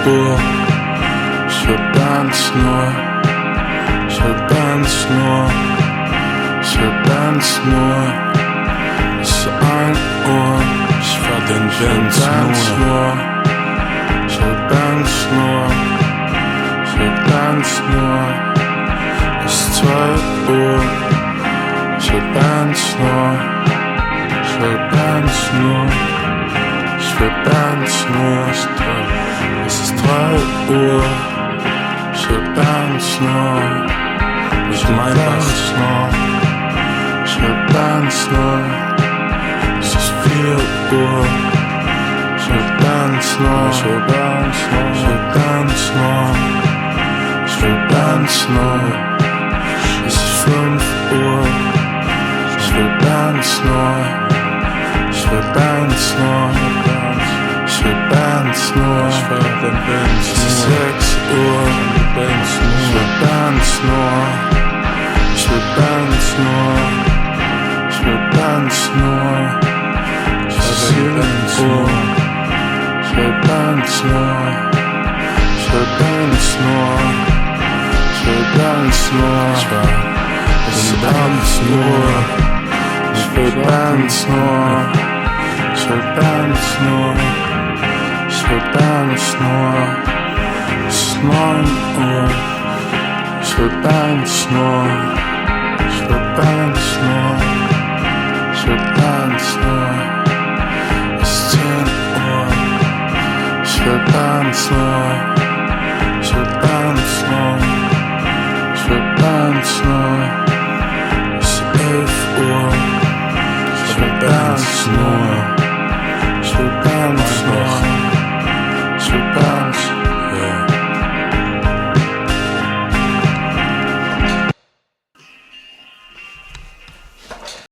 Uhr. Ich will Bands nur, ich will Bands nur, ich will Bands nur. Es ist 1 Uhr, ich fahr den Benz nur. Ich will Bands nur, ich will Bands nur. Es ist 2 Uhr, ich will Bands nur, ich will Bands nur. Ich will Bands nur, es ist 3 Uhr. Ich will Bands nur, ich will Bands nur. Ich will Bands nur, es ist 4 Uhr. Ich will Bands nur, ich will Bands nur. Ich will Bands nur, ich will Bands nur. Es ist 5 Uhr. Ich will Bands nur, ich will Bands nur. Ich will Bands nur, ich will den Benz nur. Es ist 6 Uhr, ich will Bands nur, ich will Bands nur, ich will Bands nur. Es ist 7 Uhr, ich will Bands nur, ich will Bands nur, ich will Bands nur. Es ist 8 Uhr, ich will Bands nur, ich will Bands nur. Ich will Bands nur, es ist 9 Uhr. Ich will Bands nur, ich will Bands nur, ich will Bands nur. Es ist 10 Uhr. Ich will Bands nur, ich will Bands nur, ich will Bands nur. Es ist 11 Uhr. Ich will Bands nur, ich will Bands nur. Ich will Bands